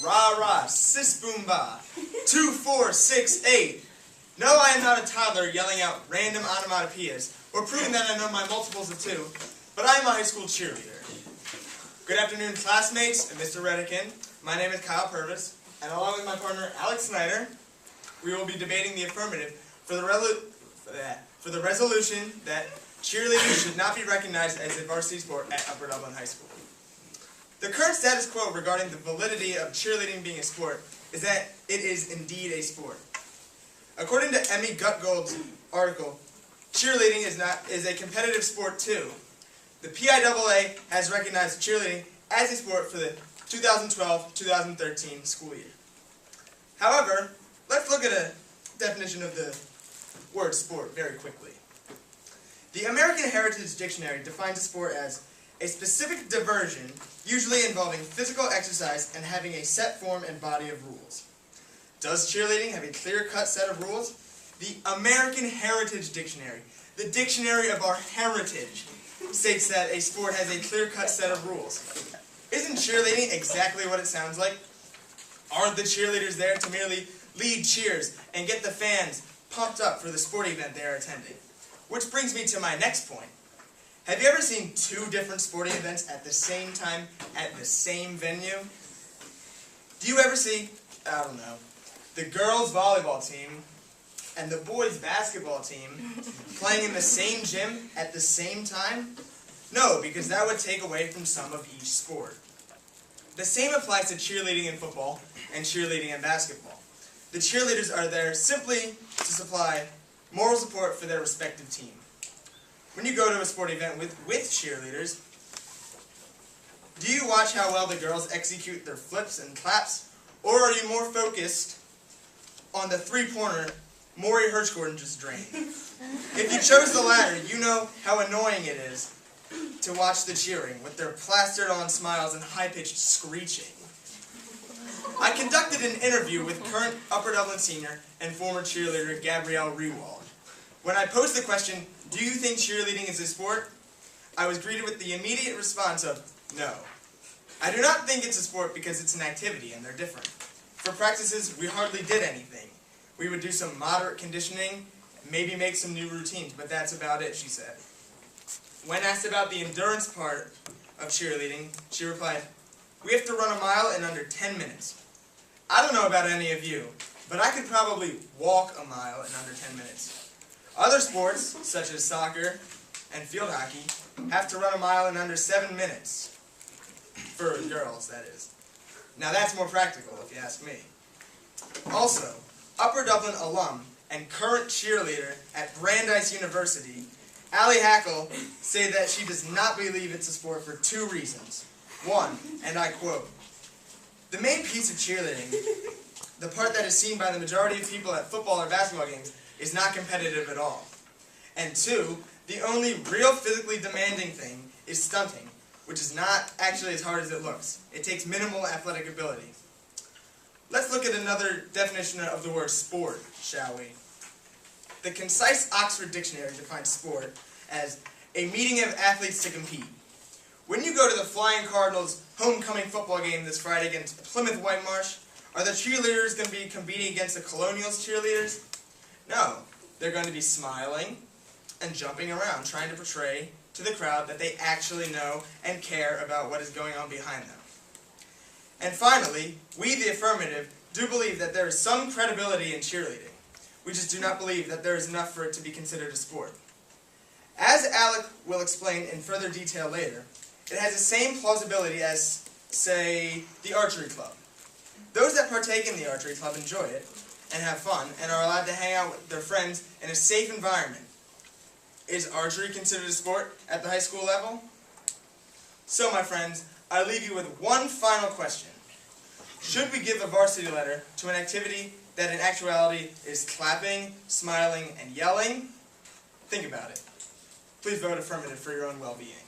Rah rah, sis boom ba, 2, 4, 6, 8. No, I am not a toddler yelling out random onomatopoeias or proving that I know my multiples of 2, but I am a high school cheerleader. Good afternoon, classmates and Mr. Redican. My name is Kyle Purvis, and along with my partner Alex Snyder, we will be debating the affirmative for the resolution that cheerleading should not be recognized as a varsity sport at Upper Dublin High School. The current status quo regarding the validity of cheerleading being a sport is that it is indeed a sport. According to Emmy Gutgold's article, cheerleading is a competitive sport too. The PIAA has recognized cheerleading as a sport for the 2012-2013 school year. However, let's look at a definition of the word sport very quickly. The American Heritage Dictionary defines a sport as a specific diversion, usually involving physical exercise and having a set form and body of rules. Does cheerleading have a clear-cut set of rules? The American Heritage Dictionary, the dictionary of our heritage, states that a sport has a clear-cut set of rules. Isn't cheerleading exactly what it sounds like? Aren't the cheerleaders there to merely lead cheers and get the fans pumped up for the sport event they are attending? Which brings me to my next point. Have you ever seen 2 different sporting events at the same time at the same venue? Do you ever see, I don't know, the girls' volleyball team and the boys' basketball team playing in the same gym at the same time? No, because that would take away from some of each sport. The same applies to cheerleading in football and cheerleading in basketball. The cheerleaders are there simply to supply moral support for their respective team. When you go to a sport event with cheerleaders, do you watch how well the girls execute their flips and claps, or are you more focused on the 3-pointer Maury Hirschgordon just drained? If you chose the latter, you know how annoying it is to watch the cheering with their plastered-on smiles and high-pitched screeching. I conducted an interview with current Upper Dublin senior and former cheerleader Gabrielle Rewald. When I posed the question, "Do you think cheerleading is a sport?" I was greeted with the immediate response of, "No. I do not think it's a sport because it's an activity and they're different. For practices, we hardly did anything. We would do some moderate conditioning, maybe make some new routines, but that's about it," she said. When asked about the endurance part of cheerleading, she replied, "We have to run a mile in under 10 minutes. I don't know about any of you, but I could probably walk a mile in under 10 minutes. Other sports, such as soccer and field hockey, have to run a mile in under 7 minutes. For girls, that is. Now that's more practical, if you ask me." Also, Upper Dublin alum and current cheerleader at Brandeis University, Allie Hackle, say that she does not believe it's a sport for 2 reasons. 1, and I quote, "The main piece of cheerleading, the part that is seen by the majority of people at football or basketball games, is not competitive at all. And 2, the only real physically demanding thing is stunting, which is not actually as hard as it looks. It takes minimal athletic ability." Let's look at another definition of the word sport, shall we? The concise Oxford Dictionary defines sport as a meeting of athletes to compete. When you go to the Flying Cardinals' homecoming football game this Friday against Plymouth Whitemarsh, are the cheerleaders going to be competing against the Colonials cheerleaders? No, they're going to be smiling and jumping around, trying to portray to the crowd that they actually know and care about what is going on behind them. And finally, we, the affirmative, do believe that there is some credibility in cheerleading. We just do not believe that there is enough for it to be considered a sport. As Alec will explain in further detail later, it has the same plausibility as, say, the archery club. Those that partake in the archery club enjoy it and have fun and are allowed to hang out with their friends in a safe environment. Is archery considered a sport at the high school level? So, my friends, I leave you with one final question. Should we give a varsity letter to an activity that in actuality is clapping, smiling, and yelling? Think about it. Please vote affirmative for your own well-being.